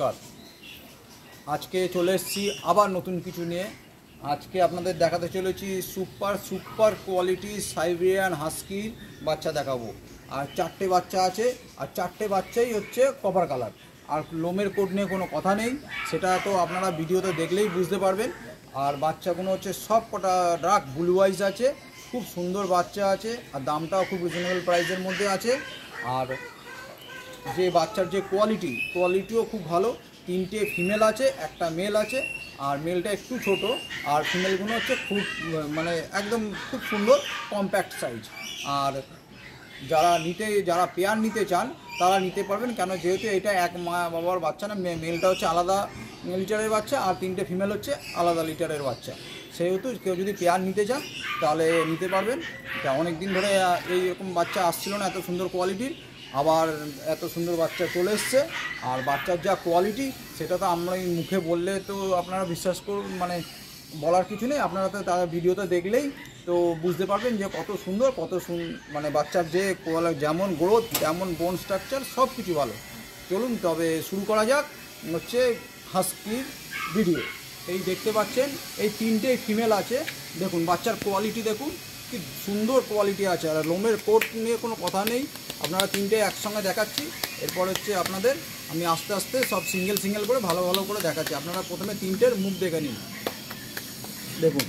নমস্কার। আজকে চলে এসেছি আবার নতুন কিছু নিয়ে। আজকে আপনাদের দেখাতে চলেছি সুপার কোয়ালিটি সাইবেরিয়ান হাস্কির বাচ্চা দেখাবো। আর 4টে বাচ্চা আছে, আর 4টে বাচ্চাই হচ্ছে কভার কালার। আর লোমের কোট নিয়ে কোনো কথা নেই, সেটা তো আপনারা ভিডিওতে দেখলেই বুঝতে পারবেন। আর বাচ্চাগুলো হচ্ছে সব কটা ডার্ক ব্লু আইজ আছে, খুব সুন্দর বাচ্চা আছে, আর দামটাও খুব রিজনেবল প্রাইসের মধ্যে আছে। আর যে বাচ্চার যে কোয়ালিটিও খুব ভালো। 3টে ফিমেল আছে, একটা মেল আছে, আর মেলটা একটু ছোট, আর ফিমেলগুলো হচ্ছে খুব মানে একদম খুব সুন্দর কম্প্যাক্ট সাইজ। আর যারা পেয়ার নিতে চান তারা নিতে পারবেন, কেন যেহেতু এটা এক মা বাবার বাচ্চা না, মেলটা হচ্ছে আলাদা লিটারের বাচ্চা, আর 3টে ফিমেল হচ্ছে আলাদা লিটারের বাচ্চা। সেহেতু কেউ যদি পেয়ার নিতে চান তাহলে নিতে পারবেন। অনেক দিন ধরে এইরকম বাচ্চা আসছিল না এত সুন্দর কোয়ালিটির, আবার এত সুন্দর বাচ্চা চলে এসছে। আর বাচ্চার যা কোয়ালিটি সেটা তো আমরা মুখে বললে তো আপনারা বিশ্বাস করুন, মানে বলার কিছু নেই, আপনারা তো তার ভিডিওতে দেখলেই তো বুঝতে পারবেন যে কত সুন্দর, মানে বাচ্চার যে যেমন গ্রোথ তেমন বোন স্ট্রাকচার সব কিছু ভালো। চলুন তবে শুরু করা যাক হচ্ছে হাস্কির ভিডিও। এই দেখতে পাচ্ছেন এই 3টে ফিমেল আছে, দেখুন বাচ্চার কোয়ালিটি দেখুন কি সুন্দর কোয়ালিটি আছে। আর লোমের কোট নিয়ে কোনো কথা নেই, আপনারা 3টে একসঙ্গে দেখাচ্ছি। এরপর হচ্ছে আপনাদের আমি আস্তে আস্তে সব সিঙ্গেল করে ভালো করে দেখাচ্ছি। আপনারা প্রথমে 3টের মুখ দেখে নিন। দেখুন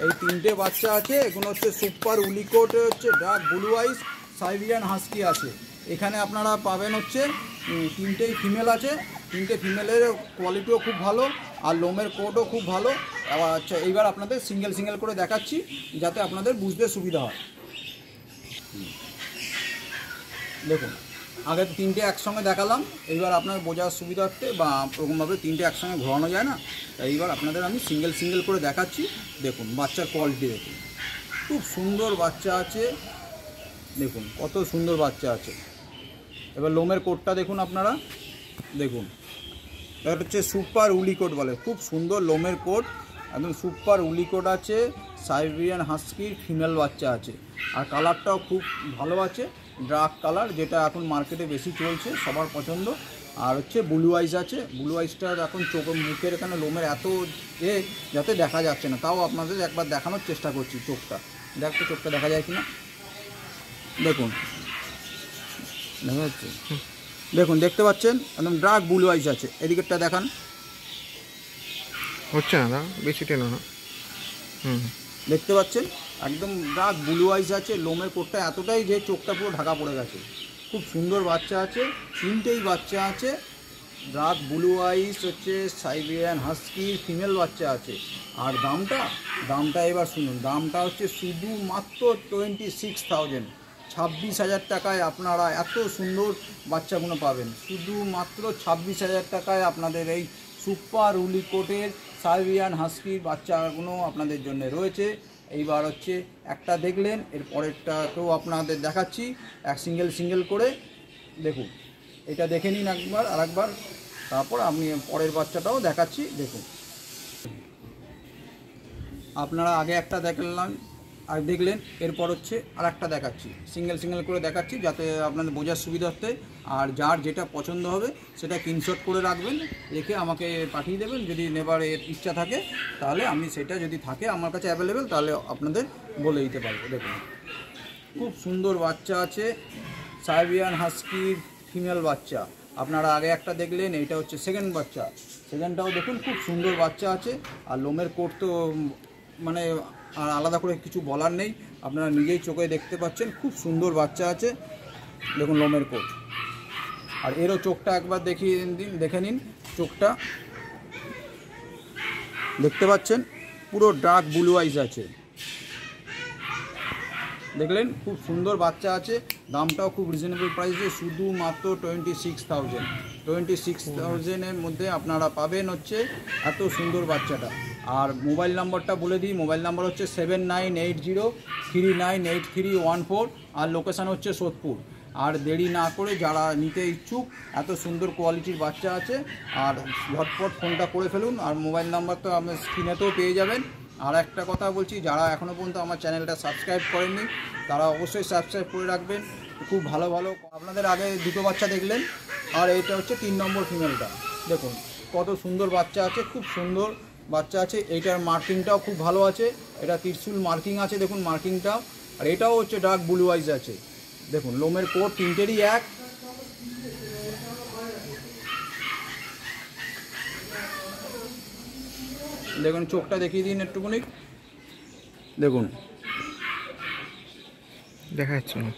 এই 3টে বাচ্চা আছে, এগুলো হচ্ছে সুপার উলিকোট হচ্ছে ডার্ক ব্লু আইস সাইবেরিয়ান হাস্কি আছে। এখানে আপনারা পাবেন হচ্ছে 3টেই ফিমেল আছে, 3টে ফিমেলের কোয়ালিটিও খুব ভালো, আর লোমের কোটও খুব ভালো। আচ্ছা এইবার আপনাদের সিঙ্গেল করে দেখাচ্ছি যাতে আপনাদের বুঝতে সুবিধা হয়। দেখুন আগে তো 3টে একসঙ্গে দেখালাম, এইবার আপনার বোঝার সুবিধার্থে বা ওরকমভাবে 3টে একসঙ্গে ঘোরানো যায় না, এইবার আপনাদের আমি সিঙ্গেল করে দেখাচ্ছি। দেখুন বাচ্চার কোয়ালিটি দেখুন, খুব সুন্দর বাচ্চা আছে, দেখুন কত সুন্দর বাচ্চা আছে। এবার লোমের কোটটা দেখুন আপনারা, দেখুন এটা হচ্ছে সুপার উলিকোট বলে, খুব সুন্দর লোমের কোট, একদম সুপার উলিকোট আছে, সাইবেরিয়ান হাস্কির ফিমেল বাচ্চা আছে। আর কালারটাও খুব ভালো আছে, ডার্ক কালার, যেটা এখন মার্কেটে বেশি চলছে, সবার পছন্দ। আর হচ্ছে ব্লু আইস আছে, ব্লু আইসটা এখন মুখের এখানে লোমের এত যাতে দেখা যাচ্ছে না, তাও আপনাদের একবার দেখানোর চেষ্টা করছি। চোখটা দেখা যায় কিনা, দেখুন দেখা যাচ্ছে, দেখুন দেখতে পাচ্ছেন একদম ডার্ক ব্লু আইস আছে। এদিকেরটা দেখান, হচ্ছে না বেশি টেনো না, দেখতে পাচ্ছেন একদম ডার্ক ব্লু আইস আছে। লোমের কোটটা এতটাই যে চোখটা পুরো ঢাকা পড়ে গেছে, খুব সুন্দর বাচ্চা আছে। 3টেই বাচ্চা আছে, ডার্ক ব্লু আইস হচ্ছে সাইবেরিয়ান হাস্কি ফিমেল বাচ্চা আছে। আর দামটা এবার শুনুন, দামটা হচ্ছে শুধুমাত্র 26,000, 26,000 টাকায় আপনারা এত সুন্দর বাচ্চাগুলো পাবেন। শুধুমাত্র 26,000 টাকায় আপনাদের এই সুপার উলিকোটের সাইবেরিয়ান হাস্কির বাচ্চাগুলো আপনাদের জন্য রয়েছে। এইবার হচ্ছে একটা দেখলেন, এর পরেরটাকেও আপনাদের দেখাচ্ছি এক সিঙ্গেল করে। দেখুন এটা দেখে নিন আরেকবার, তারপর আমি পরের বাচ্চাটাও দেখাচ্ছি। দেখুন আপনারা আগে একটা দেখলেন, এরপর হচ্ছে আর একটা দেখাচ্ছি, সিঙ্গেল করে দেখাচ্ছি যাতে আপনাদের বোঝার সুবিধার্থে। আর যার যেটা পছন্দ হবে সেটা স্ক্রিনশট করে রাখবেন, রেখে আমাকে পাঠিয়ে দেবেন। যদি নেবার ইচ্ছা থাকে তাহলে আমি সেটা যদি থাকে আমার কাছে অ্যাভেলেবেল তাহলে আপনাদের বলে দিতে পারবো। দেখুন খুব সুন্দর বাচ্চা আছে, সাইবেরিয়ান হাস্কির ফিমেল বাচ্চা। আপনারা আগে একটা দেখলেন, এইটা হচ্ছে সেকেন্ড বাচ্চা, সেকেন্ডটাও দেখুন খুব সুন্দর বাচ্চা আছে। আর লোমের কোট তো মানে আর আলাদা করে কিছু বলার নেই, আপনারা নিজেই চোখে দেখতে পাচ্ছেন, খুব সুন্দর বাচ্চা আছে। দেখুন লোমের কোট, আর এরও চোখটা একবার দেখে নিন, চোখটা দেখতে পাচ্ছেন পুরো ডার্ক ব্লু আইস আছে। দেখলেন খুব সুন্দর বাচ্চা আছে, দামটাও খুব রিজনেবল প্রাইসে, শুধুমাত্র 26,000-এর মধ্যে আপনারা পাবেন হচ্ছে এত সুন্দর বাচ্চাটা। আর মোবাইল নাম্বারটা বলে দিই, মোবাইল নাম্বার হচ্ছে 7980398314, আর লোকেশান হচ্ছে সোদপুর। আর দেরি না করে যারা নিতে ইচ্ছুক, এত সুন্দর কোয়ালিটির বাচ্চা আছে, আর ঝটপট ফোনটা করে ফেলুন। আর মোবাইল নাম্বার তো আপনার স্ক্রিনেতেও পেয়ে যাবেন। আর একটা কথা বলছি, যারা এখনও পর্যন্ত আমার চ্যানেলটা সাবস্ক্রাইব করেননি তারা অবশ্যই সাবস্ক্রাইব করে রাখবেন। খুব ভালো আপনাদের আগে দুটো বাচ্চা দেখলেন, আর এটা হচ্ছে 3 নম্বর ফিমেলটা। দেখুন কত সুন্দর বাচ্চা আছে, খুব সুন্দর বাচ্চা আছে। এইটার মার্কিংটাও খুব ভালো আছে, এটা ত্রিশূল মার্কিং আছে, দেখুন মার্কিংটাও। আর এটাও হচ্ছে ডার্ক ব্লু আইজ আছে। দেখুন লোমের কোট তিনটেরই এক। দেখুন চোখটা দেখিয়ে দিন একটুখানি, দেখুন দেখা যাচ্ছে না।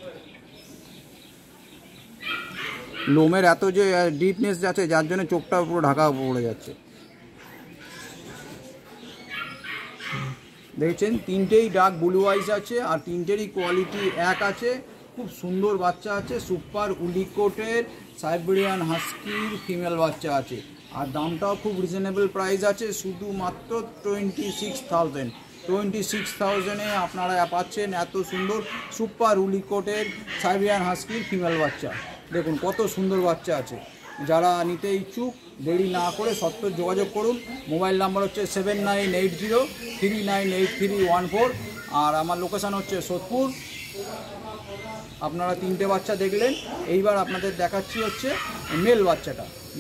লোমের এত যে ডিপনেস আছে যার জন্য চোখটা পুরো ঢাকা পড়ে যাচ্ছে। দেখছেন তিনটেই ডার্ক ব্লু আইস আছে আর তিনটেরই কোয়ালিটি এক আছে। খুব সুন্দর বাচ্চা আছে, সুপার উলিকোটের সাইবেরিয়ান হাস্কির ফিমেল বাচ্চা আছে। আর দামটাও খুব রিজনেবল প্রাইস আছে, শুধুমাত্র 26,000 আপনারা পাচ্ছেন এত সুন্দর সুপার উলিকোটের সাইবেরিয়ান হাস্কির ফিমেল বাচ্চা। দেখুন কত সুন্দর বাচ্চা আছে। যারা নিতে ইচ্ছুক দেরি না করে সত্ত্বর যোগাযোগ করুন। মোবাইল নাম্বার হচ্ছে 7980398314 আর আমার লোকেশান হচ্ছে সোদপুর। আপনারা তিনটে বাচ্চা দেখলেন, এইবার আপনাদের দেখাচ্ছি হচ্ছে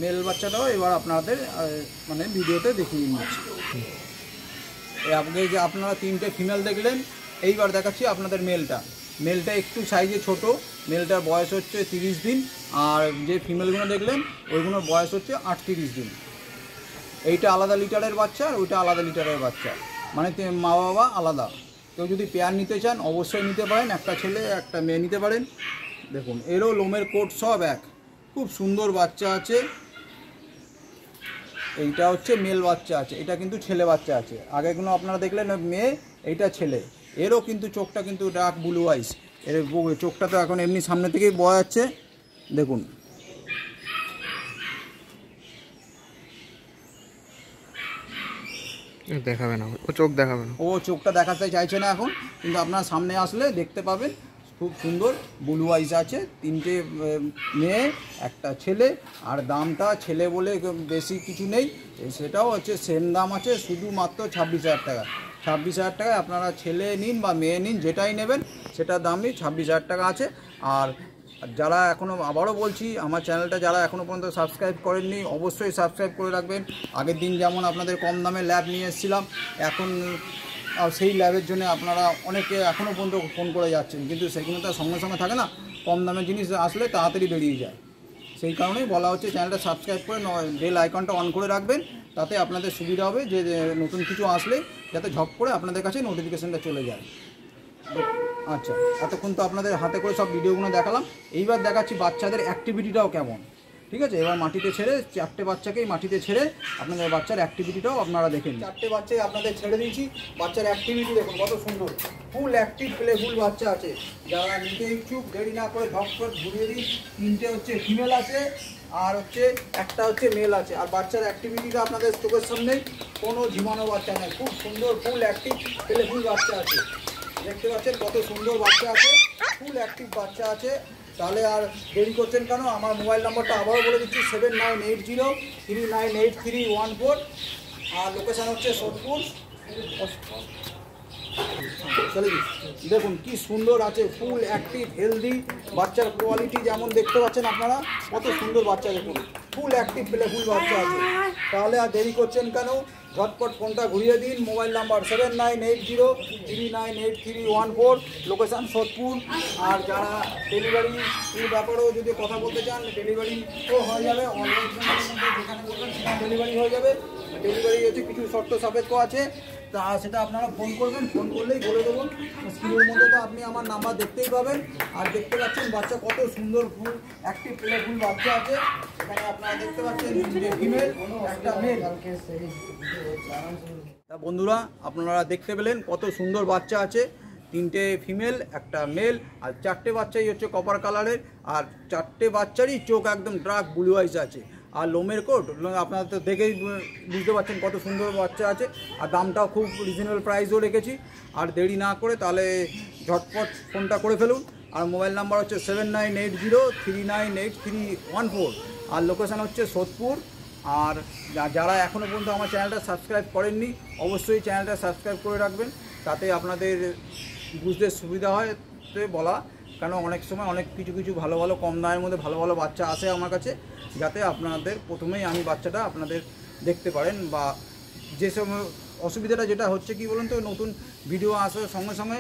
মেল বাচ্চাটাও এবার আপনাদের মানে ভিডিওতে দেখিয়ে নিচ্ছি। আগে যে আপনারা তিনটে ফিমেল দেখলেন, এইবার দেখাচ্ছি আপনাদের মেলটা একটু সাইজে ছোট। মেলটার বয়স হচ্ছে 30 দিন আর যে ফিমেলগুলো দেখলেন ওইগুলোর বয়স হচ্ছে 38 দিন। এইটা আলাদা লিটারের বাচ্চা আর ওইটা আলাদা লিটারের বাচ্চা, মানে মা বাবা আলাদা। কেউ যদি পেয়ার নিতে চান অবশ্যই নিতে পারেন, একটা ছেলে একটা মেয়ে নিতে পারেন। দেখুন এরও লোমের কোট সব এক, খুব সুন্দর বাচ্চা আছে। এইটা হচ্ছে মেল বাচ্চা আছে, এটা কিন্তু ছেলে বাচ্চা আছে। আগেগুলো আপনারা দেখলেন মেয়ে, এইটা ছেলে। এরও কিন্তু চোখটা কিন্তু ডার্ক ব্লু আইস। এর চোখটা তো এখন এমনি সামনে থেকেই বোঝা যাচ্ছে। দেখুন দেখাবে না, ও চোখ দেখাবে না, ও চোখটা দেখাতে চাইছে না এখন, কিন্তু আপনার সামনে আসলে দেখতে পাবেন। খুব সুন্দর ব্লু আইস আছে, তিনটে মেয়ে একটা ছেলে। আর দামটা ছেলে বলে বেশি কিছু নেই, সেটাও হচ্ছে সেম দাম আছে, শুধুমাত্র 26,000 টাকা। 26,000 টাকায় আপনারা ছেলে নিন বা মেয়ে নিন, যেটাই নেবেন সেটার দামই 26,000 টাকা আছে। আর যারা এখনও, আবারও বলছি, আমার চ্যানেলটা যারা এখনও পর্যন্ত সাবস্ক্রাইব করেননি অবশ্যই সাবস্ক্রাইব করে রাখবেন। আগের দিন যেমন আপনাদের কম দামে ল্যাব নিয়ে এসেছিলাম, এখন সেই ল্যাবের জন্য আপনারা অনেকে এখনও পর্যন্ত ফোন করে যাচ্ছেন, কিন্তু সেগুলো তো সঙ্গে সঙ্গে থাকে না। কম দামের জিনিস আসলে তাড়াতাড়ি বেরিয়ে যায়, সেই কারণেই বলা হচ্ছে চ্যানেলটা সাবস্ক্রাইব করে বেল আইকনটা অন করে রাখবেন। তাতে আপনাদের সুবিধা হবে যে নতুন কিছু আসলে যাতে ঝপ করে আপনাদের কাছে নোটিফিকেশানটা চলে যায়। আচ্ছা, এতক্ষণ তো আপনাদের হাতে করে সব ভিডিওগুলো দেখালাম, এইবার দেখাচ্ছি বাচ্চাদের অ্যাক্টিভিটিটাও কেমন। ঠিক আছে, এবার মাটিতে ছেড়ে, চারটে বাচ্চাকেই মাটিতে ছেড়ে আপনাদের বাচ্চার অ্যাক্টিভিটিটাও আপনারা দেখেন। চারটে বাচ্চাই আপনাদের ছেড়ে দিয়েছি, বাচ্চার অ্যাক্টিভিটি দেখুন কত সুন্দর, ফুল অ্যাক্টিভ প্লেফুল বাচ্চা আছে। যারা নিতে ইচ্ছুক দেরি না করে ঝটপট ঘুরিয়ে দিন। তিনটে হচ্ছে ফিমেল আছে আর হচ্ছে একটা হচ্ছে মেল আছে। আর বাচ্চার অ্যাক্টিভিটিটা আপনাদের চোখের সামনে, কোনো ঝিমানো বাচ্চা নেই, খুব সুন্দর ফুল অ্যাক্টিভ প্লেফুল বাচ্চা আছে। দেখতে পাচ্ছেন কত সুন্দর বাচ্চা আছে, ফুল অ্যাক্টিভ বাচ্চা আছে। তাহলে আর দেরি করছেন কেন? আমার মোবাইল নাম্বারটা আবারও বলে দিচ্ছি 7980398314 আর লোকেশান হচ্ছে সোদপুর। দেখুন কি সুন্দর আছে, ফুল অ্যাক্টিভ হেলদি বাচ্চার কোয়ালিটি যেমন দেখতে পাচ্ছেন আপনারা, কত সুন্দর বাচ্চা দেখুন, ফুল অ্যাক্টিভ প্লেফুল বাচ্চা আছে। তাহলে আর দেরি করছেন কেন? ঝটপট ফোনটা ঘুরিয়ে দিন। Mobile number 7980398314, location Sodepur. আর যারা ডেলিভারির ব্যাপারেও যদি কথা বলতে চান, ডেলিভারি তো হয়ে যাবে, অনলাইন যেখানে বলবেন সেখানে ডেলিভারি হয়ে যাবে। ডেলিভারি হচ্ছে কিছু শর্ত সাপেক্ষ আছে, তা সেটা আপনারা ফোন করবেন, ফোন করলেই বলে দেবো। স্ক্রিনের মধ্যে তো আপনি আমার নাম্বার দেখতেই পাবেন। আর দেখতে পাচ্ছেন বাচ্চা কত সুন্দর ফুল অ্যাক্টিভ প্লেফুল বাচ্চা আছে। এখানে আপনারা দেখতে পাচ্ছেন তিনটে ফিমেল একটা মেল। তা বন্ধুরা আপনারা দেখতে পেলেন কত সুন্দর বাচ্চা আছে, তিনটে ফিমেল একটা মেল। আর চারটে বাচ্চাই হচ্ছে কপার কালারের, আর চারটে বাচ্চারই চোখ একদম ডার্ক ব্লু আইস আছে। আর লোমের কোট আপনারা তো দেখেই বুঝতে পারছেন কত সুন্দর বাচ্চা আছে। আর দামটাও খুব রিজনেবল প্রাইসও রেখেছি। আর দেরি না করে তাহলে ঝটপট ফোনটা করে ফেলুন। আর মোবাইল নাম্বার হচ্ছে 7980398314 আর লোকেশান হচ্ছে সোদপুর। আর যারা এখনও পর্যন্ত আমার চ্যানেলটা সাবস্ক্রাইব করেননি অবশ্যই চ্যানেলটা সাবস্ক্রাইব করে রাখবেন, তাতে আপনাদের বুঝতে সুবিধা হয় বলা। কারণ অনেক সময় অনেক কিছু ভালো ভালো কম দামের মধ্যে ভালো ভালো বাচ্চা আসে আমার কাছে, যাতে আপনাদের প্রথমেই আমি বাচ্চাটা আপনাদের দেখতে পারেন। বা যে সময় অসুবিধাটা যেটা হচ্ছে কি বলুন তো, নতুন ভিডিও আসার সঙ্গে সঙ্গে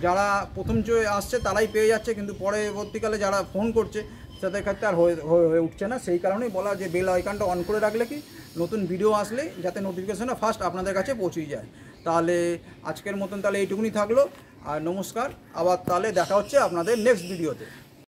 যারা প্রথম আসছে তারাই পেয়ে যাচ্ছে, কিন্তু পরবর্তীকালে যারা ফোন করছে তাদের ক্ষেত্রে আর হয়ে উঠছে না। সেই কারণেই বলা যে বেল আইকনটা অন করে রাখলে কি নতুন ভিডিও আসলে যাতে নোটিফিকেশনটা ফার্স্ট আপনাদের কাছে পৌঁছে যায়। তাহলে আজকের মতন তাহলে এইটুকুনি থাকলো, আর নমস্কার। আবার তাহলে দেখা হচ্ছে আপনাদের নেক্সট ভিডিওতে।